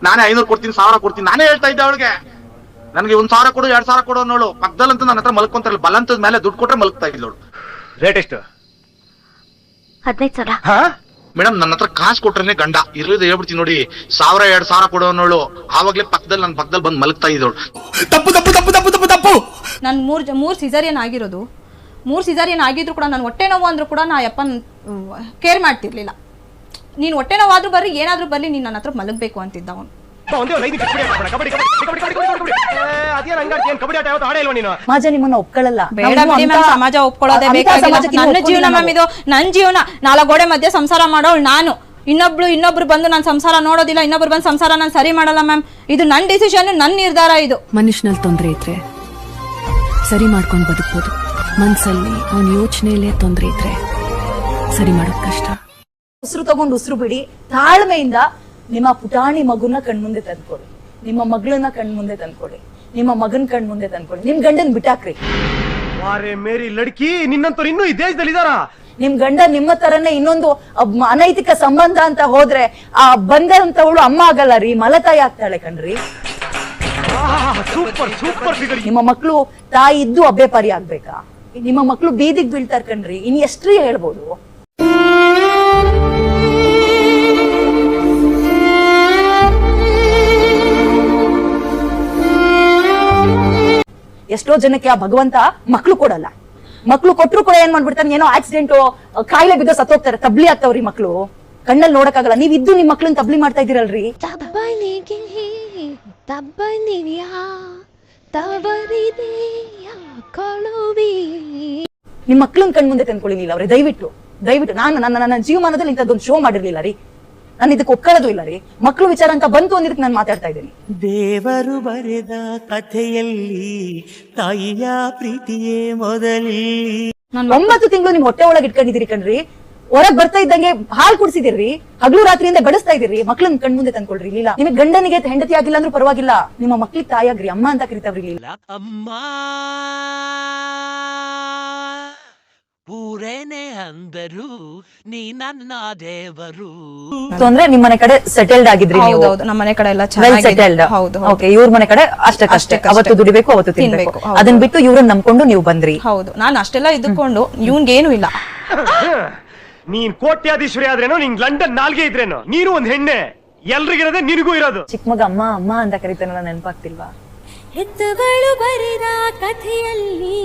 ನಾನೇ 500 ಕೊಡ್ತೀನಿ 1000 ಕೊಡ್ತೀನಿ ನಾನೇ ಹೇಳ್ತಾ ಇದ್ದೆ ಅವಳಿಗೆ. ನನಗೆ 1,000 ಕೊಡು 2,000 ಕೊಡು ಅನ್ನೋಳು. ಪಕ್ಕದಲ್ಲಂತೂ ನನ್ನ ಹತ್ರ ಮಲ್ಕೊಂತಾರಲ್ಲ, ಬಲಂತದ ಮೇಲೆ ದುಡ್ಡು ಕೊಟ್ರೆ ಮಲ್ಕ್ತಾ ಇದ್ಲೋಳು. ರೇಟ್ ಎಷ್ಟು? 15,000. ಮೇಡಮ್ ನನ್ನ ಹತ್ರ ಕಾಸು ಕೊಟ್ರೇನೆ ಗಂಡ, ಇರೋದು ಹೇಳ್ಬಿಡ್ತೀನಿ ನೋಡಿ. 1,000 2,000 ಕೊಡು ಅನ್ನೋಳು. ಆವಾಗ್ಲೇ ನನ್ನ ಪಕ್ಕದಲ್ಲಿ ಬಂದು ಮಲ್ಕ್ತಾ ಇದ್ದೋಳು. ತಪ್ಪು ತಪ್ಪು ತಪ್ಪು ತಪ್ಪು ತಪ್ಪು ತಪ್ಪು. ನಾನು ಮೂರು ಸಿಸೇರಿಯನ್ ಆಗಿರೋದು. 3 ಸಿಸೇರಿಯನ್ ಆಗಿದ್ರು ಕೂಡ ನಾನು ಹೊಟ್ಟೆ ನೋವು ಅಂದ್ರೂ ಕೂಡ ನಾ ಯಪ್ಪನ್ ಕೇರ್ ಮಾಡ್ತಿರ್ಲಿಲ್ಲ. ನೀನು ಹೊಟ್ಟೆ ನೋವಾದ್ರೂ ಬರ್ರಿ ಏನಾದ್ರೂ ಬರ್ಲಿ ನೀನು ನನ್ನ ಹತ್ರ ಮಲಗಬೇಕು ಅಂತಿದ್ದ ಅವನು. ಸಮಾಜ ನಿಮ್ಮನ್ನ ಒಪ್ಕೊಳ್ಳಲ್ಲ. ಬೇಡ ಬಿಡಿ ಮ್ಯಾಮ್, ಸಮಾಜ ಒಪ್ಕೊಳ್ಳೋದೇ ಬೇಕಾಗಿಲ್ಲ. ನನ್ನ ಜೀವನ ಮ್ಯಾಮ್ ಇದು, ನನ್ನ ಜೀವನ. 4 ಗೋಡೆ ಮಧ್ಯೆ ಸಂಸಾರ ಮಾಡೋಳು ನಾನು. ಇನ್ನೊಬ್ರು ಬಂದು ನಾನು ಸಂಸಾರ ನೋಡೋದಿಲ್ಲ, ಇನ್ನೊಬ್ರು ಬಂದು ಸಂಸಾರ ನಾನು ಸರಿ ಮಾಡಲ್ಲ ಮ್ಯಾಮ್. ಇದು ನನ್ನ ಡಿಸಿಷನ್, ನನ್ನ ನಿರ್ಧಾರ ಇದು. ಮನುಷ್ಯನಲ್ಲಿ ತೊಂದರೆ ಇದ್ರೆ ಸರಿ ಮಾಡ್ಕೊಂಡು ಬದುಕ್ಬೋದು, ಮನ್ಸಲ್ಲಿ ಅವನ ಯೋಚನೆಯಲ್ಲೇ ತೊಂದರೆ ಇದ್ರೆ ಸರಿ ಮಾಡೋದ್ ಕಷ್ಟ. ಉಸಿರು ತಗೊಂಡು ಉಸಿರು ಬಿಡಿ, ತಾಳ್ಮೆಯಿಂದ ನಿಮ್ಮ ಪುಟಾಣಿ ಮಗುನ ಕಣ್ಮುಂದೆ ತಂದ್ಕೊಡಿ, ನಿಮ್ಮ ಮಗಳನ್ನ ಕಣ್ಮುಂದೆ ತಂದ್ಕೊಡಿ, ನಿಮ್ಮ ಮಗನ್ ಕಣ್ಮುಂದೆ ತಂದ್ಕೊಡಿ. ನಿಮ್ ಗಂಡನ್ ಬಿಟ್ಟಾಕ್ರಿ. ಮೇರಿ ಲಡ್ಕಿ, ನಿನ್ನಂತವ್ರು ಇನ್ನೂ ಈ ದೇಶದಲ್ಲಿ ಇದಾರ? ನಿಮ್ ಗಂಡ ನಿಮ್ಮ ತರನೇ ಇನ್ನೊಂದು ಅನೈತಿಕ ಸಂಬಂಧ ಅಂತ ಹೋದ್ರೆ ಆ ಬಂದಂತವಳು ಅಮ್ಮ ಆಗಲ್ಲ ರೀ, ಮಲತಾಯಿ ಆಗ್ತಾಳೆ ಕಣ್ರಿ. Super super figure. ನಿಮ್ಮ ಮಕ್ಳು ತಾಯಿ ಇದ್ದು ಅಬ್ಬೆಪಾರಿ ಆಗ್ಬೇಕಾ? ನಿಮ್ಮ ಮಕ್ಳು ಬೀದಿಗೆ ಬೀಳ್ತಾರ ಕಣ್ರಿ. ಇನ್ ಎಷ್ಟ್ರಿ ಹೇಳ್ಬೋದು? ಎಷ್ಟೋ ಜನಕ್ಕೆ ಆ ಭಗವಂತ ಮಕ್ಳು ಕೊಡಲ್ಲ. ಮಕ್ಳು ಕೊಟ್ರು ಕೂಡ ಏನ್ ಮಾಡ್ಬಿಡ್ತಾನೆ, ಏನೋ ಆಕ್ಸಿಡೆಂಟ್ ಕಾಯಿಲೆ ಬಿದ್ದು ಸತ್ತೋಗ್ತಾರೆ. ತಬ್ಲಿ ಆಗ್ತಾವ್ರಿ ಮಕ್ಳು, ಕಣ್ಣಲ್ಲಿ ನೋಡಕ್ಕಾಗಲ್ಲ. ನೀವ್ ಇದ್ದು ನಿಮ್ ಮಕ್ಳನ್ನ ತಬ್ಲಿ ಮಾಡ್ತಾ ಇದೀರಲ್ರಿ. ನಿಮ್ ಮಕ್ಳನ್ನ ಕಣ್ ಮುಂದೆ ತಂದ್ಕೊಳ್ಳಿ ನೀವ್ ಅವ್ರೆ. ದಯವಿಟ್ಟು ನಾನು ನನ್ನ ಜೀವಮಾನದಲ್ಲಿ ಇಂಥದ್ದೊಂದು ಶೋ ಮಾಡಿರ್ಲಿಲ್ಲ ರೀ. ನಾನು ಇದಕ್ಕೆ ಒಪ್ಕೊಳ್ಳೋದು ಇಲ್ಲ ರೀ. ಮಕ್ಳು ವಿಚಾರ ಅಂತ ಬಂತು ಅಂದಿದ್ದಕ್ಕೆ ನಾನು ಮಾತಾಡ್ತಾ ಇದ್ದೀನಿ. ದೇವರು ಬರೆದ ಕಥೆಯಲ್ಲಿ ತಾಯಿಯ ಪ್ರೀತಿಯೇ ಮೊದಲಿ. 9 ತಿಂಗಳು ನಿಮ್ ಹೊಟ್ಟೆ ಒಳಗೆ ಇಟ್ಕೊಂಡಿದ್ದೀರಿ ಕಣ್ರಿ. ಹೊರಗ್ ಬರ್ತಾ ಇದ್ದಂಗೆ ಹಾಲು ಕುಡಿಸಿದಿರ್ರಿ, ಹಗಲು ರಾತ್ರಿಯಿಂದ ಬಡಿಸ್ತಾ ಇದೀರಿ. ಮಕ್ಳನ್ನ ಕಣ್ ಮುಂದೆ ತಂದ್ಕೊಳ್ರಿ. ಇಲ್ಲ ನಿಮಗೆ ಗಂಡನಿಗೆ ಹೆಂಡತಿ ಆಗಿಲ್ಲ ಅಂದ್ರೂ ಪರವಾಗಿಲ್ಲ, ನಿಮ್ಮ ಮಕ್ಳಿಗೆ ತಾಯಾಗ್ರಿ, ಅಮ್ಮ ಅಂತ ಕರಿತಾವ್ರಿ. ಅಮ್ಮ ಪೂರೇನೆ ಅಂದರು ನೀ ನನ್ನ ದೇವರು. ಅಂದ್ರೆ ನಿಮ್ ಮನೆ ಕಡೆ ಸೆಟಲ್ಡ್ ಆಗಿದ್ರಿ ನೀವು? ಹೌದು, ನಮ್ಮ ಮನೆ ಕಡೆ ಎಲ್ಲ ಸೆಟಲ್ಡ್. ಓಕೆ, ಇವ್ರ ಮನೆ ಕಡೆ ಅಷ್ಟೇ ಅವತ್ತು ದುಡಿಬೇಕು ಅವತ್ತು ತಿನ್ಬೇಕು. ಅದನ್ನ ಬಿಟ್ಟು ಇವ್ರನ್ನ ನಂಬ್ಕೊಂಡು ನೀವು ಬಂದ್ರಿ. ಹೌದು, ನಾನು ಅಷ್ಟೆಲ್ಲ ಇದ್ದುಕೊಂಡು ಇವ್ನ್ಗೇನು ಇಲ್ಲ. ನೀನ್ ಕೋಟ್ಯಾಧೀಶ್ವರಿ ಆದ್ರೇನೋ, ನಿನ್ ಲಂಡನ್ ನಾಲ್ಗೆ ಇದ್ರೇನೋ, ನೀನು ಒಂದ್ ಹೆಣ್ಣೆ. ಎಲ್ರಿಗಿರೋದೇ ನಿನಗೂ ಇರೋದು. ಚಿಕ್ಕ ಮಗ ಅಮ್ಮ ಅಮ್ಮ ಅಂತ ಕರಿತಾನಲ್ಲ, ನೆನಪಾಗ್ತಿಲ್ವಾ? ಹೆತ್ತಗಳು ಬರೆದ ಕಥೆಯಲ್ಲಿ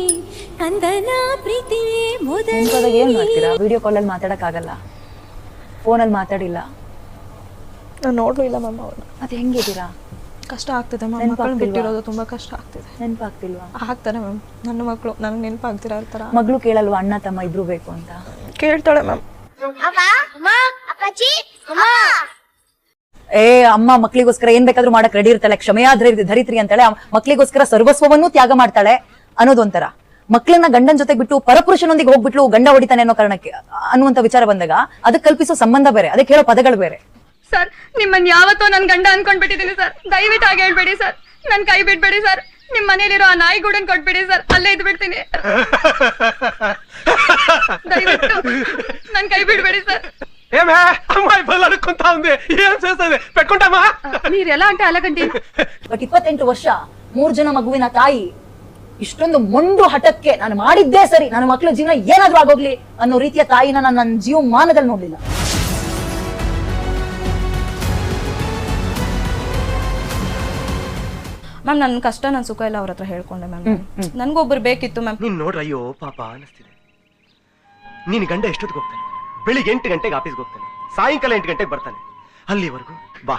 ಕಂದನ ಪ್ರೀತಿಯೇ ಮೊದಲು. ಏನ್ ಮಾಡ್ತೀರಾ? ವಿಡಿಯೋ ಕಾಲ್ ಅಲ್ಲಿ ಮಾತಾಡಕ್ ಆಗಲ್ಲ, ಫೋನಲ್ಲಿ ಮಾತಾಡಿಲ್ಲ, ನಾನು ನೋಡ್ಲಿಲ್ಲ ಮ್ಯಾಮ್ ಅವ್ರನ್ನ. ಮತ್ತೆ ಹೆಂಗಿದ್ದೀರಾ? ಕಷ್ಟ ಆಗ್ತದೆ ಮ್ಯಾಮ್, ಮಕ್ಕಳನ್ನ ಬಿಟ್ಟಿರೋದು ತುಂಬಾ ಕಷ್ಟ ಆಗ್ತಿದೆ. ನೆನಪಾಗ್ತಿಲ್ವಾ? ಆಗ್ತಾರೆ ಮ್ಯಾಮ್, ನನ್ನ ಮಕ್ಕಳು ನನಗೆ ನೆನಪಾಗ್ತಿರೋ ತರ. ಮಗಳು ಕೇಳಲ್ವಾ ಅಣ್ಣ ತಮ್ಮ ಇಬ್ರು ಬೇಕು ಅಂತ? ಕೇಳ್ತಾಳೆ ಮ್ಯಾಮ್. ಅಮ್ಮ ಮಕ್ಳಿಗೋಸ್ಕರ ಏನ್ ಬೇಕಾದ್ರೂ ಮಾಡಕ್ ರೆಡಿ ಇರ್ತಾಳೆ, ಕ್ಷಮೆಯಾದ್ರೆ ಧರಿತ್ರಿ ಅಂತಾಳೆ. ಮಕ್ಳಿಗೋಸ್ಕರ ಸರ್ವಸ್ವವನ್ನು ತ್ಯಾಗ ಮಾಡ್ತಾಳೆ ಅನ್ನೋದೊಂಥರ. ಮಕ್ಳನ್ನ ಗಂಡನ ಜೊತೆ ಬಿಟ್ಟು ಪರಪುರುಷನೊಂದಿಗೆ ಹೋಗ್ಬಿಟ್ಲು ಗಂಡ ಹೊಡಿತಾನೆ ಅನ್ನೋ ಕಾರಣಕ್ಕೆ ಅನ್ನುವಂತ ವಿಚಾರ ಬಂದಾಗ ಅದಕ್ಕೆ ಕಲ್ಪಿಸೋ ಸಂಬಂಧ ಬೇರೆ, ಅದಕ್ಕೆ ಹೇಳೋ ಪದಗಳು ಬೇರೆ. ಸರ್, ನಿಮ್ಮನ್ನ ಯಾವತ್ತೋ ನನ್ ಗಂಡ ಅನ್ಕೊಂಡ್ಬಿಟ್ಟಿದ್ದೀನಿ ಸರ್. ದಯವಿಟ್ಟು ಹಾಗೆ ಹೇಳ್ಬೇಡಿ ಸರ್, ನನ್ ಕೈ ಬಿಡ್ಬೇಡಿ ಸರ್. ನಿಮ್ ಮನೇಲಿರೋ ಆ ನಾಯಿ ಗೂಡನ್ ಕೊಟ್ಬಿಡಿ ಸರ್, ಅಲ್ಲೇ ಇದ್ ಬಿಡ್ತೀನಿ. ದಯವಿಟ್ಟು ನನ್ ಕೈ ಬಿಡ್ಬೇಡಿ ಸರ್. ನೀರೆಲ್ಲ ಅಂತ ಅಲಗಂಟಿ. ಬಟ್ 28 ವರ್ಷ 3 ಜನ ಮಗುವಿನ ತಾಯಿ ಇಷ್ಟೊಂದು ಮೊಂಡು ಹಠಕ್ಕೆ ನಾನು ಮಾಡಿದ್ದೇ ಸರಿ, ನನ್ನ ಮಕ್ಕಳ ಜೀವನ ಏನಾದ್ರೂ ಆಗೋಗ್ಲಿ ಅನ್ನೋ ರೀತಿಯ ತಾಯಿನ ನಾನು ನನ್ನ ಜೀವಮಾನದಲ್ಲಿ ನೋಡ್ಲಿಲ್ಲ. ಮ್ಯಾಮ್, ನನ್ನ ಕಷ್ಟ ನನ್ನ ಸುಖ ಎಲ್ಲ ಅವ್ರ ಹತ್ರ ಹೇಳ್ಕೊಂಡೆ ಮ್ಯಾಮ್. ನನ್ಗೊಬ್ರು ಬೇಕಿತ್ತು ಮ್ಯಾಮ್. ನೀನ್ ನೋಡ್ರ, ಅಯ್ಯೋ ಪಾಪ ಅನಿಸ್ತಿದೆ. ನೀನ್ ಗಂಡ ಎಷ್ಟೊತ್ತಿಗೆ ಹೋಗ್ತಾನೆ? ಬೆಳಿಗ್ಗೆ 8 ಗಂಟೆಗೆ ಆಫೀಸ್ಗೆ ಹೋಗ್ತಾನೆ, ಸಾಯಂಕಾಲ 8 ಗಂಟೆಗೆ ಬರ್ತಾನೆ. ಅಲ್ಲಿವರೆಗೂ ಬಾ,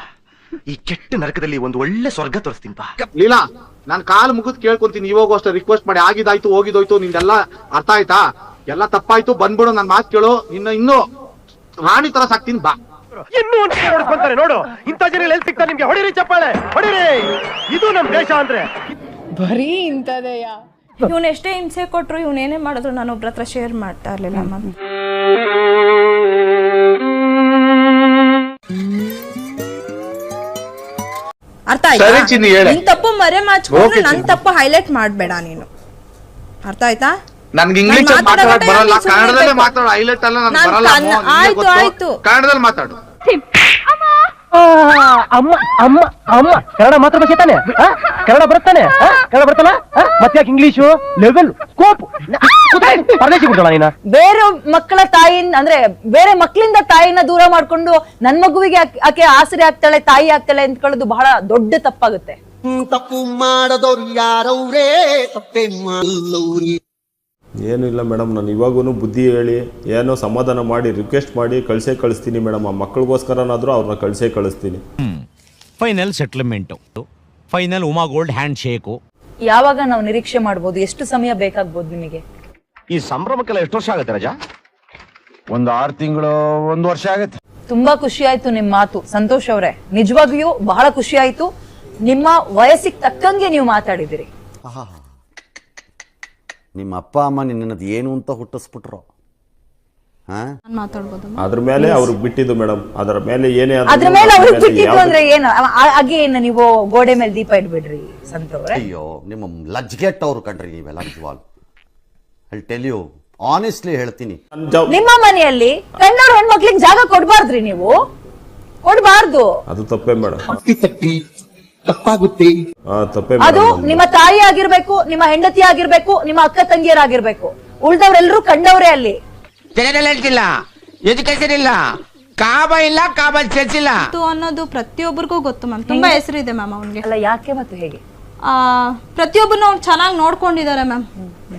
ಈ ಕೆಟ್ಟ ನರಕದಲ್ಲಿ ಒಂದು ಒಳ್ಳೆ ಸ್ವರ್ಗ ತೋರಿಸ್ತೀನಿ ಬಾ. ಲೀಲಾ, ನಾನ್ ಕಾಲ್ ಮುಗಿದ್ ಕೇಳ್ಕೊಂತೀನಿ. ಇವಾಗ ಅಷ್ಟೇ ರಿಕ್ವೆಸ್ಟ್ ಮಾಡಿ, ಆಗಿದಾಯ್ತು ಹೋಗಿದೋಯ್ತು, ನಿಂದೆಲ್ಲ ಅರ್ಥ ಆಯ್ತಾ? ಎಲ್ಲ ತಪ್ಪಾಯ್ತು, ಬಂದ್ಬಿಡು, ನನ್ ಮಾತು ಕೇಳು. ಇನ್ನು ರಾಣಿ ತರ ಸಾಕ್ತೀನಿ ಬಾ. ಇನ್ನೂ ನೋಡ್ಕೊಂತಾರೆ ನೋಡು. ಇಂಥ ಜನ ಎಲ್ಲಿ ಸಿಗ್ತಾರೆ ನಿಮ್ಗೆ? ಹೊಡಿರಿ ಚಪ್ಪಾಳೆ, ಹೊಡಿರಿ. ಇದು ನಮ್ ದೇಶ ಅಂದ್ರೆ ಬರೀ ಇಂಥದೆಯ. ಇವ್ನ ಎಷ್ಟೇ ಹಿಂಸೆ ಕೊಟ್ರು, ಇವ್ನೇನೇ ಮಾಡಿದ್ರು ನಾನು ಒಬ್ರ ಹತ್ರ ಶೇರ್ ಮಾಡ್ತಾ ಇರ್ಲಿಲ್ಲ ಮ್ಯಾಮ್. ಅರ್ಥ ಆಯ್ತಾ? ನಿನ್ ತಪ್ಪು ಮರೆ ಮಾಚ್ಕೊಂಡು ನನ್ ತಪ್ಪು ಹೈಲೈಟ್ ಮಾಡ್ಬೇಡ ನೀನು. ಅರ್ಥ ಆಯ್ತಾ? ನನ್ಗೆ ಇಂಗ್ಲಿಷ್ ಮಾತಾಡಕ್ ಬರಲ್ಲ, ಕನ್ನಡದಲ್ಲೇ ಮಾತಾಡು. ಹೈಲೈಟ್ ಅಲ್ಲ, ನನ್ಗೆ ಬರಲ್ಲ. ಆಯ್ತು ಆಯ್ತು, ಕನ್ನಡದಲ್ಲಿ ಮಾತಾಡು. ಅಮ್ಮ ಅಮ್ಮ ಅಮ್ಮ ಕನ್ನಡ ಮಾತ್ರ ಭಾಷೆ ತಾನೆ ಕನ್ನಡ ಬರುತ್ತಾನೆ ಕನ್ನಡ ಬರ್ತಲ್ಲ ಮತ್ತೆ ಯಾಕೆ ಇಂಗ್ಲಿಷು ಲೆವೆಲ್ ಸ್ಕೋಪ್ ಪರದೇಶಿ ಬಿಡ್ತಾಳ ನೀನ ಬೇರೆ ಮಕ್ಕಳ ತಾಯಿನ ಅಂದ್ರೆ ಬೇರೆ ಮಕ್ಕಳಿಂದ ತಾಯಿನ ದೂರ ಮಾಡ್ಕೊಂಡು ನನ್ ಮಗುವಿಗೆ ಆಕೆ ಆಸರೆ ಆಗ್ತಾಳೆ ತಾಯಿ ಆಗ್ತಾಳೆ ಅಂದ್ಕೊಳ್ಳೋದು ಬಹಳ ದೊಡ್ಡ ತಪ್ಪಾಗುತ್ತೆ. ತಪ್ಪು ಮಾಡದವ್ರು ಯಾರವ್ರೇ ತಪ್ಪೇ ಮಾಡಲ್ಲವ್ರಿ. ಏನೂ ಇಲ್ಲ ಮೇಡಮ್, ನಾನು ಇವಾಗೂ ಬುದ್ಧಿ ಹೇಳಿ ಏನೋ ಸಮಾಧಾನ ಮಾಡಿ ರಿಕ್ವೆಸ್ಟ್ ಮಾಡಿ ಕಳಿಸ್ತೀನಿ ಮೇಡಮ್. ಆ ಮಕ್ಕಳಿಗೋಸ್ಕರನಾದರೂ ಅವ್ರನ್ನ ಕಳಿಸ್ತೀನಿ. Final settlement, final Uma gold hand shake. ಯಾವಾಗ ನಾವು ನಿರೀಕ್ಷೆ ಮಾಡ್ಬೋದು? ಎಷ್ಟು ಸಮಯ ಬೇಕಾಗ್ಬೋದು ನಿಮಗೆ? ಈ ಸಂಭ್ರಮಕ್ಕೆಲ್ಲ ಎಷ್ಟು ವರ್ಷ ಆಗುತ್ತೆ ರಜಾ? ಒಂದು 6 ತಿಂಗಳು 1 ವರ್ಷ ಆಗತ್ತೆ. ತುಂಬಾ ಖುಷಿ ಆಯ್ತು ನಿಮ್ ಮಾತು ಸಂತೋಷ್ ಅವರೇ, ನಿಜವಾಗಿಯೂ ಬಹಳ ಖುಷಿ ಆಯ್ತು. ನಿಮ್ಮ ವಯಸ್ಸಿಗೆ ತಕ್ಕಂಗೆ ನೀವು ಮಾತಾಡಿದಿರಿ. ನಿಮ್ಮ ಅಪ್ಪ ಅಮ್ಮ ನಿನ್ನದು ಏನು ಅಂತ ಹುಟ್ಟಿಸ್ಬಿಟ್ರು? ಅದ್ರ ಮೇಲೆ ಅವ್ರಿಗೆ ಬಿಟ್ಟಿದ್ದು ಮೇಡಮ್. ಅದರ ಮೇಲೆ ಏನೇ ಅದ್ರ ಮೇಲೆ ಅವ್ರಿಗೆ ಬಿಟ್ಟಿದ್ದು ಅಂದ್ರೆ ಏನು? ಹಾಗೆ ಏನು ನೀವು ಗೋಡೆ ಮೇಲೆ ದೀಪ ಇಡ್ಬಿಡ್ರಿ ಸಂತವ್ರೆ? ಅಯ್ಯೋ, ನಿಮ್ಮ ಲಜ್ಗೆಟ್ಟವ್ರು ಕಣ್ರಿ ನೀವೆಲ್ಲ. ನಿಜವಾಗ್ಲು ಐ ಟೆಲ್ ಯು ಆನೆಸ್ಟ್ಲಿ ಹೇಳ್ತೀನಿ, ನಿಮ್ಮ ಮನೆಯಲ್ಲಿ ಕನ್ನಡ ಹೆಣ್ಮಕ್ಳಿಗೆ ಜಾಗ ಕೊಡ್ಬಾರ್ದ್ರಿ ನೀವು? ಕೊಡ್ಬಾರ್ದು. ಅದು ತಪ್ಪೇ ಮೇಡಮ್. ತಪ್ಪಾಗುತ್ತೆ. ತಪ್ಪೇ ಅದು ನಿಮ್ಮ ತಾಯಿ ಆಗಿರ್ಬೇಕು, ನಿಮ್ಮ ಹೆಂಡತಿ ಆಗಿರ್ಬೇಕು, ನಿಮ್ಮ ಅಕ್ಕ ತಂಗಿಯರಾಗಿರ್ಬೇಕು. ಉಳ್ದವ್ರೆಲ್ರೂ ಕಂಡವ್ರೆ ಅಲ್ಲಿ. ಇಲ್ಲ ಎಜುಕೇಶನ್ ಇಲ್ಲ, ಕಾಬ ಇಲ್ಲ, ಕಾಬ ಚರ್ಚ್ ಇಲ್ಲ ಅನ್ನೋದು ಪ್ರತಿಯೊಬ್ಬರಿಗೂ ಗೊತ್ತು ಮ್ಯಾಮ್. ತುಂಬಾ ಹೆಸರಿದೆ ಮ್ಯಾಮ್ ಅವನ್ಗೆ. ಅಲ್ಲ ಯಾಕೆ ಮತ್ತು ಹೇಗೆ? ಪ್ರತಿಯೊಬ್ಬರನ್ನ ಅವ್ರು ಚೆನ್ನಾಗಿ ನೋಡ್ಕೊಂಡಿದ್ದಾರೆ ಮ್ಯಾಮ್.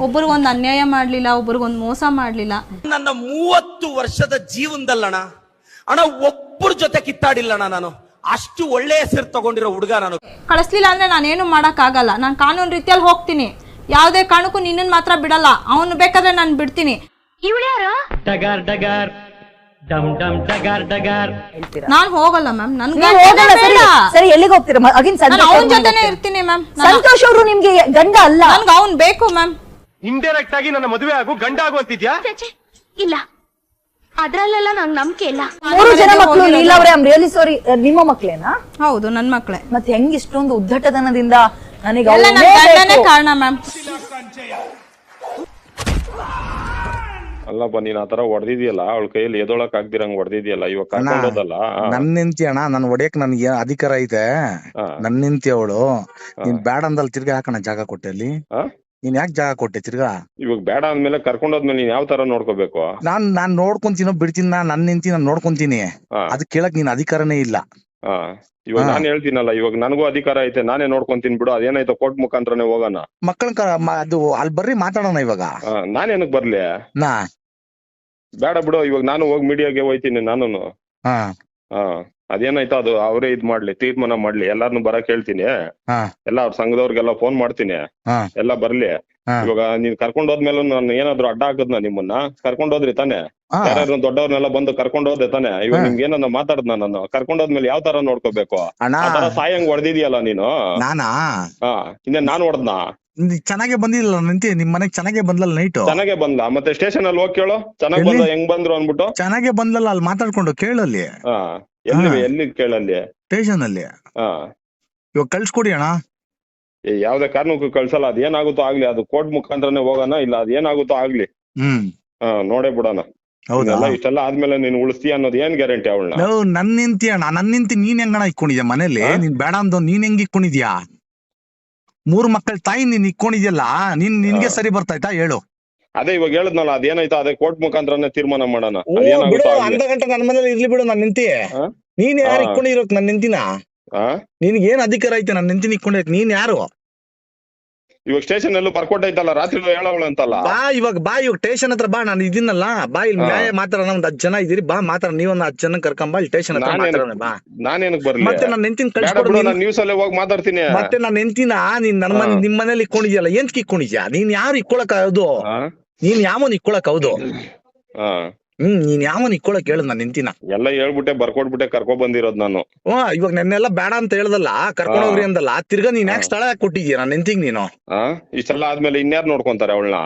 ಒಬ್ರಿಗೊಂದು ಅನ್ಯಾಯ ಮಾಡ್ಲಿಲ್ಲ, ಒಬ್ರಿಗೊಂದು ಮೋಸ ಮಾಡ್ಲಿಲ್ಲ. ನನ್ನ 30 ವರ್ಷದ ಜೀವನದಲ್ಲಣ ಒಬ್ಬರ ಜೊತೆ ಕಿತ್ತಾಡಿಲ್ಲಣ್ಣ. ನಾನು ಅಷ್ಟು ಒಳ್ಳೆ ಹೆಸರು ತಗೊಂಡಿರೋ ಹುಡುಗ. ನಾನು ಕಳಿಸ್ಲಿಲ್ಲ ಅಂದ್ರೆ ನಾನೇನು ಮಾಡಕ್ ಆಗಲ್ಲ. ನಾನು ಕಾನೂನು ರೀತಿಯಲ್ಲಿ ಹೋಗ್ತೀನಿ. ಯಾವುದೇ ಕಾರಣಕ್ಕೂ ನಿನ್ನನ್ ಮಾತ್ರ ಬಿಡಲ್ಲ. ಅವನು ಬೇಕಾದ್ರೆ ನಾನು ಬಿಡ್ತೀನಿ. ನಾನ್ ಹೋಗಲ್ಲ ಮ್ಯಾಮ್. ಸರಿ, ಎಲ್ಲಿಗೆ ಹೋಗ್ತೀರಾ? ಅವನ ಜೊತೆನೆ ಇರ್ತೀನಿ ಮ್ಯಾಮ್. ಸಂತೋಷ್ ಅವರು ನಿಮ್ಗೆ ಗಂಡ ಅಲ್ಲ. ನನ್ಗೆ ಅವ್ನ್ ಬೇಕು ಮ್ಯಾಮ್. ಇಂಡೈರೆಕ್ಟ್ ಆಗಿ ನನ್ನ ಮದುವೆ ಆಗು ಗಂಡ ಆಗು ಅಂತಿದ್ಯಾ? ಇಲ್ಲ, ಅದ್ರಲ್ಲೆಲ್ಲ ನಂಗೆ ನಂಬಿಕೆ ಇಲ್ಲ. 3 ಜನ ಮಕ್ಕಳು ಲೀಲಾ ಅವರೇ, ಐ ರಿಯಲಿ ಸಾರಿ. ನಿಮ್ಮ ಮಕ್ಕಳೇನಾ? ಹೌದು, ನನ್ ಮಕ್ಕಳೇ. ಮತ್ತೆ ಹೆಂಗ್ ಇಷ್ಟೊಂದು ಉದ್ದಟತನದಿಂದ? ನನಗೆ ಕಾರಣ ಮ್ಯಾಮ್. ಅಲ್ಲಪ್ಪ, ನೀನ್ ಆತರ ಹೊಡೆದಿದ್ಯಲ್ಲ, ಅವಳ ಕೈಯಲ್ಲಿ ಎದೊಳಕ್ ಆಗ್ದಿರಂಗ್ ಹೊಡೆದಿದ್ಯಲ್ಲ, ಇವಾಗ ಕರ್ಕೊಂಡೋದಲ್ಲ. ನನ್ ನಿಂತಿ ಅಣ್ಣ, ನನ್ ಹೊಡೆಯಕ್ ನನ್ಗೆ ಅಧಿಕಾರ ಐತೆ. ನನ್ ನಿಂತಿ ಅವಳು. ನೀನ್ ಬ್ಯಾಡ ಅಂದಲ್ಲಿ ತಿರ್ಗಾ ಹಾಕಣ ಜಾಗ ಕೊಟ್ಟೆ ಅಲ್ಲಿ. ನೀನ್ ಯಾಕೆ ಜಾಗ ಕೊಟ್ಟೆ ತಿರ್ಗಾ? ಇವಾಗ ಬೇಡ ಅಂದ್ಮೇಲೆ ಕರ್ಕೊಂಡೋದ್ಮೇಲೆ ನೀನ್ ಯಾವ ತರ ನೋಡ್ಕೋಬೇಕು? ನಾನ್ ನೋಡ್ಕೊಂತೀನೋ ಬಿಡ್ತೀನಿ. ನನ್ ನಿಂತಿ ನಾನ್ ನೋಡ್ಕೊಂತೀನಿ. ಅದ್ ಕೇಳಕ್ ನೀನ್ ಅಧಿಕಾರನೇ ಇಲ್ಲ. ಇವಾಗ ನಾನ್ ಹೇಳ್ತೀನಲ್ಲ, ಇವಾಗ ನನಗೂ ಅಧಿಕಾರ ಐತೆ, ನಾನೇ ನೋಡ್ಕೊಂತೀನಿ ಬಿಡು. ಅದೇನಾಯ್ತು ಕೋರ್ಟ್ ಮುಖಾಂತರನೇ ಹೋಗೋಣ. ಅದು ಅಲ್ಲಿ ಬರ್ರಿ ಮಾತಾಡೋಣ ಇವಾಗ. ನಾನೇನಕ್ ಬರ್ಲಿ? ಬೇಡ ಬಿಡು, ಇವಾಗ ನಾನು ಹೋಗಿ ಮೀಡಿಯಾಗೆ ಹೋಯ್ತೀನಿ ನಾನು. ಅದೇನಾಯ್ತು ಅದು ಅವರೇ ಇದ್ ಮಾಡ್ಲಿ, ತೀರ್ಮಾನ ಮಾಡ್ಲಿ. ಎಲ್ಲಾರ್ನು ಬರಕ್ ಹೇಳ್ತೀನಿ. ಎಲ್ಲ ಅವ್ರ ಸಂಘದವ್ರಿಗೆಲ್ಲ ಫೋನ್ ಮಾಡ್ತೀನಿ, ಎಲ್ಲ ಬರ್ಲಿ. ಇವಾಗ ನೀನ್ ಕರ್ಕೊಂಡ್ ಹೋದ್ಮೇಲೆ ನಾನು ಏನಾದ್ರು ಅಡ್ಡ ಹಾಕದ್ನ ನಿಮ್ಮನ್ನ? ಕರ್ಕೊಂಡ್ ಹೋದ್ರಿ ತಾನೆ? ಯಾರು ದೊಡ್ಡವ್ರನ್ನೆಲ್ಲ ಬಂದು ಕರ್ಕೊಂಡ್ ಹೋದೆ ತಾನೆ? ಇವಾಗ ನಿಮ್ಗೆ ಏನನ್ನ ಮಾತಾಡ್ದ ನಾನು? ಕರ್ಕೊಂಡ್ ಹೋದ್ಮೇಲೆ ಯಾವ ತರ ನೋಡ್ಕೋಬೇಕು? ಆ ತರ ಸಾಯಂಗ್ ಹೊಡೆದಿದ್ಯಲ್ಲ ನೀನು. ಇನ್ನೇ ನಾನ್ ಹೊಡೆದ್ನಾ? ಚೆನ್ನಾಗೆ ಬಂದಿಲ್ಲ ನಿಂತಿ ನಿಮ್ ಮನೆಗ್ ಚೆನ್ನಾಗೆ ಬಂದ್ಲಲ್ಲ ನೈಟು? ಚೆನ್ನಾಗೆ ಬಂದ. ಮತ್ತೆ ಸ್ಟೇಷನ್ ಅಲ್ಲಿ ಹೋಗಿ ಕೇಳು, ಚೆನ್ನಾಗ್ ಬಂದ ಹೆಂಗ್ ಬಂದ್ರು ಅನ್ಬಿಟ್ಟು. ಚೆನ್ನಾಗೆ ಬಂದಲ್ಲ, ಅಲ್ಲಿ ಮಾತಾಡ್ಕೊಂಡು ಕೇಳಲ್ಲಿ. ಎಲ್ಲಿ ಕೇಳಲ್ಲಿ? ಸ್ಟೇಷನ್ ಅಲ್ಲಿ. ಇವಾಗ ಕಳ್ಸ್ಕೊಡಿ ಅಣ್ಣ. ಯಾವ್ದೇ ಕಾರಣಕ್ಕೂ ಕಳ್ಸಲ್ಲ. ಅದೇನಾಗುತ್ತೋ ಆಗ್ಲಿ, ಅದು ಕೋರ್ಟ್ ಮುಖಾಂತರನೇ ಹೋಗೋಣ. ಇಲ್ಲ ಅದೇನಾಗುತ್ತೋ ಆಗ್ಲಿ, ನೋಡೇ ಬಿಡೋಣ. ಇಷ್ಟೆಲ್ಲ ಆದ್ಮೇಲೆ ನೀನ್ ಉಳಿಸ್ತೀಯ ಅನ್ನೋದು ಏನ್ ಗ್ಯಾರಂಟಿ? ಅವಳನ್ನ ನನ್ ನಿಂತಿ ಅಣ್ಣ, ನನ್ ನಿಂತಿ ನೀನ್ ಹೆಂಗಣ ಇಕ್ಕೊಂಡಿದ್ಯಾ ಮನೇಲಿ? ನೀನ್ ಬೇಡ ಅಂದ ನೀನ್ ಹೆಂಗ್ ಇಕ್ಕೊಂಡಿದ್ಯಾ? 3 ಮಕ್ಕಳ ತಾಯಿ ನೀನ್ ಇಕ್ಕೊಂಡಿದ್ಯಲ್ಲ, ನಿನ್ಗೆ ಸರಿ ಬರ್ತಾಯ್ತಾ ಹೇಳು? ಅದೇ ಇವಾಗ ಹೇಳದ್ನಲ್ಲ, ಅದೇನಾಯ್ತು ಅದೇ ಕೋರ್ಟ್ ಮುಖಾಂತರನೇ ತೀರ್ಮಾನ ಮಾಡೋಣ. ಅರ್ಧ ಗಂಟೆ ನನ್ನ ಮನೇಲಿ ಇರ್ಲಿ ಬಿಡು. ನನ್ ನಿಂತಿ ನೀನ್ ಯಾರು ಇಕ್ಕೊಂಡಿರೋಕ್? ನನ್ ನಿಂತಿನ ನಿನ್ಗೆ ಏನ್ ಅಧಿಕಾರ ಐತೆ? ನನ್ ನಿಂತಿನ ಇಕ್ಕೊಂಡಿರಕ್ ನೀನ್ ಯಾರು? ಇವಾಗ ಸ್ಟೇಷನ್ ಎಲ್ಲೂ ಬರ್ಕೊಟ್ ಐತಲ್ಲ, ರಾತ್ರಿ ಹೇಳವಳು ಅಂತಲ್ಲ. ಇವಾಗ ಸ್ಟೇಷನ್ ಹತ್ರ ಬಾ, ನಾನು ಇದೀನಲ್ಲ. ಬಾ, ಇಲ್ಲಿ ನ್ಯಾಯ ಮಾತಾಡೋಣ. ಒಂದ್ 10 ಜನ ಇದೀರಿ, ಬಾ ಮಾತಾಡ. ನೀವೊಂದ್ 10 ಜನ ಕರ್ಕೊಂಬ, ಇಲ್ಲಿ ಸ್ಟೇಷನ್ ಹತ್ರ ಮಾತಾಡೋಣ ಬಾ. ನಾನೇನಕ್ ಬರ್ಲಿ? ಮತ್ತೆ ನಾನು ನೆಂತಿನ ಕಳ್ಸ್ಕೊಡು. ನ್ಯೂಸ್ ಅಲ್ಲೇ ಹೋಗಿ ಮಾತಾಡ್ತೀನಿ. ಮತ್ತೆ ನಾನು ನೆಂತಿನ ನೀನ್ ನಿಮ್ ಮನೇಲಿ ಇಕ್ಕೊಂಡಿದ್ಯಲ್ಲ, ಏನ್ ಇಕ್ಕೊಂಡಿದ್ಯಾ? ನೀನ್ ಯಾರು ಇಕ್ಕೊಳಕ್ ಹೌದು? ನೀನ್ ಯಾವನ್ ಇಕ್ಕೊಳಕ್ ಹೌದು? ನೀನ್ ಯಾವನ್ ಇಕ್ಕೊಳಕ್ ಹೇಳುದ್? ನಾನು ನಿಂತಿನ ಎಲ್ಲ ಹೇಳ್ಬಿಟ್ಟೆ ಬರ್ಕೊಟ್ಬಿಟ್ಟೆ ಕರ್ಕೊ ಬಂದಿರೋದ್ ನಾನು. ಇವಾಗ ನೆನ್ನೆಲ್ಲ ಬೇಡ ಅಂತ ಹೇಳ್ದಲ್ಲ, ಕರ್ಕೊಂಡ್ ಹೋಗ್ರಿ ಅಂದಲ್ಲ. ತಿರ್ಗಾ ನೀನ್ ಯಾಕೆ ಸ್ಥಳ ಕೊಟ್ಟಿದ್ಯಾ ನಾನು ನಿಂತಿಗ್? ನೀನು ಇಷ್ಟೆಲ್ಲ ಆದ್ಮೇಲೆ ಇನ್ಯಾರು ನೋಡ್ಕೊಂತಾರೆ ಅವಳನ್ನ?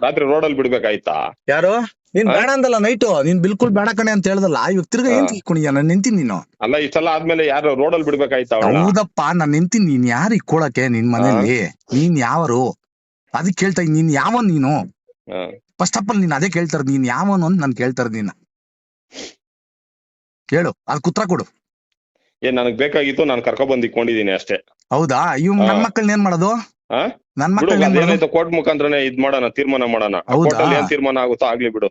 ರಾತ್ರಿ ರೋಡಲ್ಲಿ ಬಿಡ್ಬೇಕಾಯ್ತಾ? ಯಾರು? ನೀನ್ ಬೇಡ ಅಂದಲ್ಲ ನೈಟು, ನೀನ್ ಬಿಲ್ಕುಲ್ ಬೇಡ ಕಣೆ ಅಂತ ಹೇಳ್ದಲ್ಲ. ಇವಾಗ ತಿರ್ಗಾ ಏನ್ ಇಕ್ಕೊಂಡಿದ್ಯಾ? ನಾನು ನಿಂತೀನಿ. ನೀನು ಅಲ್ಲ, ಇಷ್ಟೆಲ್ಲ ಆದ್ಮೇಲೆ ಯಾರು ರೋಡಲ್ಲಿ ಬಿಡ್ಬೇಕಾಯ್ತಾ? ಹೌದಪ್ಪ, ನಾನ್ ನಿಂತೀನಿ. ನೀನ್ ಯಾರು ಇಕ್ಕೊಳಕ್ಕೆ ನಿನ್ ಮನೇಲಿ? ನೀನ್ ಯಾವರು ಅದಕ್ಕೆ ಕೇಳ್ತಾ ಇದ್ದೀನಿ. ನೀನ್ ಯಾವನ್ ನೀನು? ಫಸ್ಟ್ ಆಫ್ ಆಲ್ ನೀನ್ ಅದೇ ಕೇಳ್ತಾರ, ನೀನ್ ಯಾವನು ಅಂತ ನಾನು ಕೇಳ್ತಾರ. ನೀನ್ ಕೇಳು, ಅದ್ ಉತ್ತರ ಕೊಡು. ನನಗ್ ಬೇಕಾಗಿತ್ತು, ನಾನು ಕರ್ಕೊ ಬಂದ್ ಇಟ್ಕೊಂಡಿದೀನಿ ಅಷ್ಟೇ. ಹೌದಾ? ಇವ್ ನನ್ ಮಕ್ಕಳನ್ನ ಏನ್ ಮಾಡೋದು? ಹಾ ನನ್ ಬಿಡು, ಮಕ್ಕಳನ್ನ ಏನ್ ಮಾಡೋದು? ಅದೇನಾಯ್ತು ಕೋರ್ಟ್ ಮುಖಾಂತರನೇ ಇದ್ ಮಾಡೋಣ, ತೀರ್ಮಾನ ಮಾಡೋಣ. ಹೌದಾ? ಕೋರ್ಟ್ ಅಲ್ಲಿ ಏನ್ ತೀರ್ಮಾನ ಆಗುತ್ತೋ ಆಗ್ಲಿ ಬಿಡು.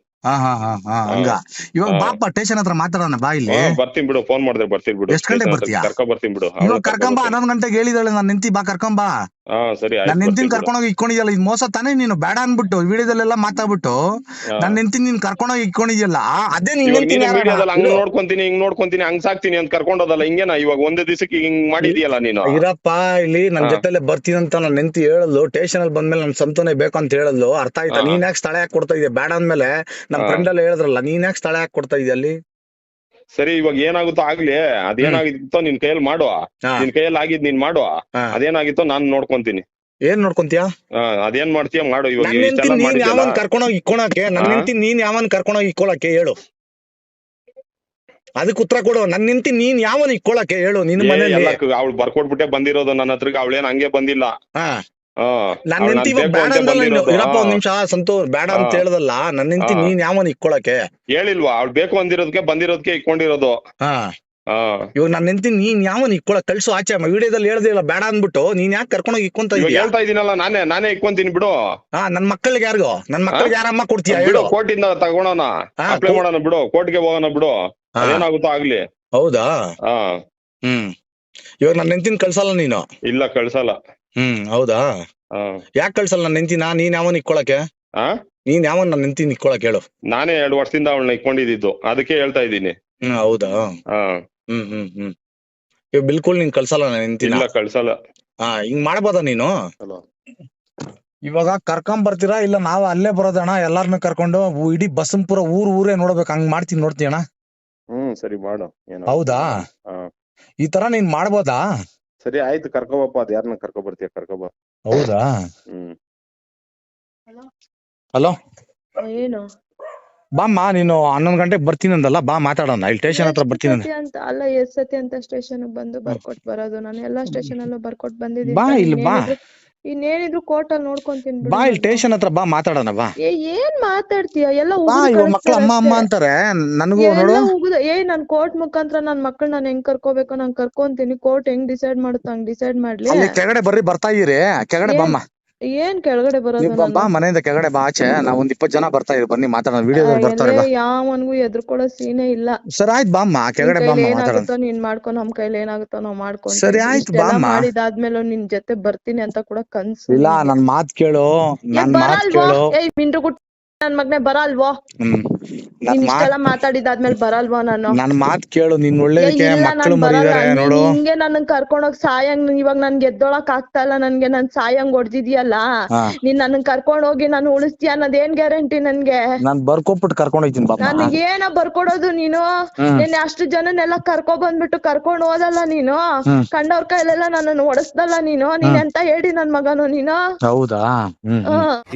ಹಂಗ. ಇವಾಗ ಬಾಪ ಸ್ಟೇಷನ್ ಹತ್ರ ಮಾತಾಡೋಣ ಬಾ ಇಲ್ಲಿ. ಬರ್ತೀನಿ ಬಿಡು, ಫೋನ್ ಮಾಡಿದ್ರೆ ಬರ್ತೀನಿ ಬಿಡು. ಎಷ್ಟ್ ಗಂಟೆಗೆ ಬರ್ತೀಯಾ? ಕರ್ಕೊ ಬರ್ತೀನಿ ಬಿಡು. ಇವಾಗ ಕರ್ಕೊಂಬ, 11 ಗಂಟೆಗೆ ಹೇಳಿದಾಳೆ ನನ್ನ ಹೆಂಡತಿ, ಬಾ ಕರ್ಕೊಂಬಾ. ಸರಿ ನನ್ನ ಹೆಂಡತಿನ ಕರ್ಕೊಂಡೋಗಿ ಇಟ್ಕೊಂಡಿದ್ಯಲ್ಲ, ಇದು ಮೋಸ ತಾನೇ? ನೀನು ಬೇಡ ಅನ್ಬಿಟ್ಟು ವಿಡಿಯೋದಲ್ಲೆಲ್ಲ ಮಾತಾಡ್ಬಿಟ್ಟು ನನ್ನ ಹೆಂಡತಿ ನೀನ್ ಕರ್ಕೊಂಡೋಗಿ ಇಟ್ಕೊಂಡಿದ್ಯಲ್ಲ, ಅದೇ ನಿನ್ ಹೆಂಡತಿನ ಹಂಗ್ ನೋಡ್ಕೊಂತೀನಿ, ಹಿಂಗ್ ನೋಡ್ಕೊಂತೀನಿ, ಹಂಗ್ ಸಾಕ್ತೀನಿ ಅಂತ ಕರ್ಕೊಂಡೋದಲ್ಲ. ಹಿಂಗೇನಾ ಇವಾಗ ಒಂದೇ ದಿವಸಕ್ಕೆ ಹಿಂಗ್ ಮಾಡಿದ್ಯಲ್ಲ ನೀನು? ಇರಪ್ಪ ಇಲ್ಲಿ ನನ್ ಜೊತೆಲೆ ಬರ್ತೀನಿ ಅಂತ ನನ್ನ ಹೆಂಡತಿ ಹೇಳಲು, ಸ್ಟೇಷನ್ ಅಲ್ಲಿ ಬಂದ್ಮೇಲೆ ನನ್ ಸಂತೋನೆ ಬೇಕು ಅಂತ ಹೇಳಲು, ಅರ್ಥ ಆಯ್ತಾ? ನೀನ್ ಯಾಕೆ ಸ್ಥಳ ಯಾಕೆ ಕೊಡ್ತಾ ಇದೀಯ? ಬೇಡ ಅಂದ್ಮೇಲೆ ನಮ್ ಫ್ರೆಂಡ್ ಎಲ್ಲ ಹೇಳಿದ್ರಲ್ಲ, ನೀನ್ ಯಾಕೆ ಸ್ಥಳ ಯಾಕೆ ಕೊಡ್ತಾ ಇದೀಯ ಅಲ್ಲಿ? ಸರಿ, ಇವಾಗ ಏನಾಗುತ್ತೋ ಆಗ್ಲಿ. ಅದೇನಾಗಿತ್ತೋ ನಿನ್ ಕೈಯಲ್ಲಿ ಮಾಡುವ, ನಿನ್ ಕೈಯಲ್ಲಿ ಆಗಿದ್ ನೀನ್ ಮಾಡುವ. ಅದೇನಾಗಿತ್ತೋ ನಾನ್ ನೋಡ್ಕೊಂತೀನಿ. ಏನ್ ನೋಡ್ಕೊಂತೀಯ? ಅದೇನ್ ಮಾಡ್ತೀಯ ಮಾಡು. ಇವಾಗ ನೀನ್ ಯಾವನ್ ಕರ್ಕೊಂಡೋಗಿ ಇಕ್ಕೊಳಕ್ಕೆ? ನನ್ನ ಹೆಂಡತಿ ನೀನ್ ಯಾವನ್ ಕರ್ಕೊಂಡೋಗಿ ಇಕ್ಕೊಳಕ್ಕೆ ಹೇಳು? ಅದಕ್ಕೆ ಉತ್ತರ ಕೊಡು. ನನ್ನ ಹೆಂಡತಿ ನೀನ್ ಯಾವನ್ ಇಕ್ಕೊಳಕ್ಕೆ ಹೇಳು? ನಿನ್ ಮನೇಲಿ ಅವಳು ಬರ್ಕೊಟ್ಬಿಟ್ಟೆ ಬಂದಿರೋದು ನನ್ನ ಹತ್ರಕ್ಕೆ. ಅವಳೇನ್ ಹಂಗೆ ಬಂದಿಲ್ಲ. ನನ್ನ ಹೆಂಡತಿ ಬೇಡ ಅಂದಲ್ಲ. ಇರಪ್ಪ ಒಂದ್ ನಿಮಿಷ ಸಂತೋಷ್, ಬೇಡ ಅಂತ ಹೇಳ್ದಲ್ಲ. ನನ್ನ ಹೆಂಡತಿ ನೀನ್ ಯಾವನ್ ಇಕ್ಕೊಳಕ್ಕೆ ಹೇಳಿಲ್ವಾ? ಅವ್ಳು ಬೇಕು ಅಂದಿರೋದಕ್ಕೆ ಬಂದಿರೋದಕ್ಕೆ ಇಕ್ಕೊಂಡಿರೋದು. ಇವಾಗ ನನ್ನ ಹೆಂಡತಿ ನೀನ್ ಯಾವನ್ ಇಕ್ಕೊಳಕ್ ಕಳ್ಸು ಆಚೆ. ವಿಡಿಯೋದಲ್ಲಿ ಹೇಳ್ದಿಲ್ಲ ಬೇಡ ಅಂದ್ಬಿಟ್ಟು, ನೀನ್ ಯಾಕೆ ಕರ್ಕೊಂಡೋಗಿ ಇಕ್ಕೊಂತ ಇದೀಯ? ಹೇಳ್ತಾ ಇದೀನಲ್ಲ, ನಾನೇ ಇಕ್ಕೊಂತೀನಿ ಬಿಡು. ನನ್ ಮಕ್ಕಳಿಗೆ ಯಾರಿಗೋ? ನನ್ ಮಕ್ಕಳಿಗೆ ಯಾರಮ್ಮ ಕೊಡ್ತೀಯ ಬಿಡು? ಕೋರ್ಟಿಂದ ತಗೋಣ, ಅಪ್ಲೈ ಮಾಡೋಣ ಬಿಡು, ಕೋರ್ಟ್ಗೆ ಹೋಗೋಣ ಬಿಡು. ಅದೇನಾಗುತ್ತೋ ಆಗ್ಲಿ. ಹೌದಾ? ಇವಾಗ ನನ್ನ ಹೆಂಡತಿನ ಕಳ್ಸಲ್ಲ ನೀನು? ಇಲ್ಲ, ಕಳ್ಸಲ್ಲ. ಹೌದಾ? ಯಾಕೆ ಕಳ್ಸಲ್ಲ ನನ್ನ ಹೆಂಡತಿನ? ನೀನ್ ಯಾವನ್ ಇಕ್ಕೊಳಕ್ಕೆ? ನೀನ್ ಯಾವನ್ ನನ್ನ ಹೆಂಡತಿನ ಇಕ್ಕೊಳಕ್ ಹೇಳು? ನಾನೇ 2 ವರ್ಷದಿಂದ ಅವಳನ್ನ ಇಕ್ಕೊಂಡಿದ್ದು, ಅದಕ್ಕೆ ಹೇಳ್ತಾ ಇದ್ದೀನಿ. ಹೌದಾ? ಇವಾಗ ಬಿಲ್ಕುಲ್ ನೀನ್ ಕಳ್ಸಲ್ಲ ನನ್ನ ಹೆಂಡತಿನ? ಇಲ್ಲ, ಕಳ್ಸಲ್ಲ. ಹಿಂಗ್ ಮಾಡ್ಬೋದ ನೀನು? ಇವಾಗ ಕರ್ಕೊಂಡ್ ಬರ್ತೀರಾ ಇಲ್ಲ ನಾವ್ ಅಲ್ಲೇ ಬರೋದಣ್ಣ? ಎಲ್ಲಾರನ್ನ ಕರ್ಕೊಂಡು ಇಡೀ ಬಸಂಪುರ ಊರೇ ನೋಡ್ಬೇಕು, ಹಂಗ್ ಮಾಡ್ತೀನಿ, ನೋಡ್ತೀಯಣ್ಣ? ಸರಿ ಮಾಡು. ಹೌದಾ? ಈ ತರ ನೀನ್ ಮಾಡ್ಬೋದಾ? ಸರಿ ಆಯ್ತು, ಕರ್ಕೊಬಪ್ಪ. ಅದ್ ಯಾರನ್ನ ಕರ್ಕೊ ಬರ್ತೀಯ ಕರ್ಕೊಬ. ಹೌದಾ? ಹಲೋ, ಏನು ಬಾಮ್ಮ, ನೀನು 11 ಗಂಟೆಗೆ ಬರ್ತೀನಿ ಅಂದಲ್ಲ, ಬಾ ಮಾತಾಡೋಣ. ಇಲ್ಲಿ ಸ್ಟೇಷನ್ ಹತ್ರ ಬರ್ತೀನಿ ಅಂತ ಅಲ್ಲ, ಎಷ್ಟ್ ಸತಿ ಅಂತ ಸ್ಟೇಷನ್ ಬಂದು ಬರ್ಕೊಟ್ ಬರೋದು? ನಾನು ಎಲ್ಲಾ ಸ್ಟೇಷನ್ ಅಲ್ಲೂ ಬರ್ಕೊಟ್ ಬಂದಿದ್ದೀನಿ. ಬಾ ಇಲ್ಲಿ, ಬಾ. ಇನ್ನೇನಿದ್ರು ಕೋರ್ಟ್ ಅಲ್ಲಿ ನೋಡ್ಕೊಂತೀನಿ. ಬಾ ಇಲ್ಲಿ ಸ್ಟೇಷನ್ ಹತ್ರ ಬಾ, ಮಾತಾಡೋಣ ಬಾ. ಏನ್ ಮಾತಾಡ್ತೀಯ? ಎಲ್ಲ ಇವಾಗ ಮಕ್ಳು ಅಮ್ಮ ಅಂತಾರೆ ನನಗೂ ನೋಡು. ನಾನ್ ಕೋರ್ಟ್ ಮುಖಾಂತರ ನನ್ ಮಕ್ಳು ನಾನು ಹೆಂಗ್ ಕರ್ಕೋಬೇಕು ನಾನ್ ಕರ್ಕೊಂತೀನಿ. ಕೋರ್ಟ್ ಹೆಂಗ್ ಡಿಸೈಡ್ ಮಾಡುತ್ತ ಹಂಗ್ ಡಿಸೈಡ್ ಮಾಡ್ಲಿ. ಕೆಳಗಡೆ ಬರ್ರಿ, ಬರ್ತಾ ಇದೀರಿ ಕೆಳಗಡೆ ಬಾಮ್ಮ. ಏನ್ ಕೆಳಗಡೆ ಬರೋದು? ಬಾ, ಮನೆಯಿಂದ ಕೆಳಗಡೆ ಬಾ ಆಚೆ. ನಾವ್ ಒಂದ್ 20 ಜನ ಬರ್ತಾ ಇದೀವಿ, ಬನ್ನಿ ಮಾತಾಡೋಣ. ವಿಡಿಯೋದಲ್ಲಿ ಬರ್ತಾರೆ. ಯಾವನ್ಗೂ ಎದ್ರುಕೊಳ್ಳೋ ಸೀನೇ ಇಲ್ಲ. ಸರಿ ಆಯ್ತು ಬಾಮ್ಮ, ಕೆಳಗಡೆ ಬಾಮ್ಮ, ಮಾತಾಡೋಣ. ನೀನ್ ಮಾಡ್ಕೊ, ನಮ್ ಕೈಲಿ ಏನಾಗುತ್ತೋ ನಾವ್ ಮಾಡ್ಕೊಂಡ್. ಸರಿ ಆಯ್ತು ಬಾಮ್ಮ. ಮಾಡಿದಾದ್ಮೇಲೆ ನಿನ್ ಜೊತೆ ಬರ್ತೀನಿ ಅಂತ ಕೂಡ ಕನ್ಸು ಇಲ್ಲ. ನನ್ ಮಾತ್ ಕೇಳು, ನನ್ ಮಾತ್ ಕೇಳು. ಮಿಂಡ್ರುಗುಟ್ ನನ್ ಮಗ್ನೆ ಬರಲ್ವೋ? ನೀನ್ ಇಷ್ಟೆಲ್ಲ ಮಾತಾಡಿದಾದ್ಮೇಲೆ ಬರಲ್ವೋ ನಾನು? ನನ್ ಮಾತ್ ಕೇಳು, ನಿನ್ ಒಳ್ಳೇದಕ್ಕೆ ಮಕ್ಕಳು ಮರಿದಾರೆ ನೋಡು. ಹಿಂಗೆ ನನ್ ಕರ್ಕೊಂಡೋಗ್ ಸಾಯಂಗ್ ಇವಾಗ ನನ್ ಗೆದ್ದೊಳಕ್ ಆಗ್ತಾ ಇಲ್ಲ ನನ್ಗೆ. ನನ್ ಸಾಯಂಗ್ ಹೊಡ್ದಿದ್ಯಲ್ಲ, ನೀನ್ ನನ್ ಕರ್ಕೊಂಡ್ ಹೋಗಿ ನಾನು ಉಳಿಸ್ತೀಯ ಅನ್ನೋದೇನ್ ಗ್ಯಾರಂಟಿ ನನ್ಗೆ? ನಾನ್ ಬರ್ಕೊಟ್ಬಿಟ್ಟು ಕರ್ಕೊಂಡ್ ಹೋಗ್ತೀನಿ ಬಾಬಾ. ನನ್ಗೆ ಏನ ಬರ್ಕೊಡೋದು ನೀನು? ನೀನ್ ಅಷ್ಟು ಜನನೆಲ್ಲ ಕರ್ಕೊ ಬಂದ್ಬಿಟ್ಟು ಕರ್ಕೊಂಡ್ ಹೋದಲ್ಲ ನೀನು? ಕಂಡವ್ರ ಕೈಲೆಲ್ಲ ನನ್ನನ್ನು ಹೊಡೆಸ್ದಲ್ಲ ನೀನು? ನೀನ್ ಎಂತ ಹೇಳಿ ನನ್ ಮಗನು ನೀನು? ಹೌದಾ?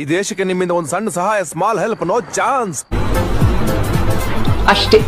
ಈ ದೇಶಕ್ಕೆ ನಿಮ್ಮಿಂದ ಒಂದ್ ಸಣ್ಣ ಸಹಾಯ, ಸ್ಮಾಲ್ ಹೆಲ್ಪ್, ನೋ ಚಾನ್ಸ್ ಅಷ್ಟೇ.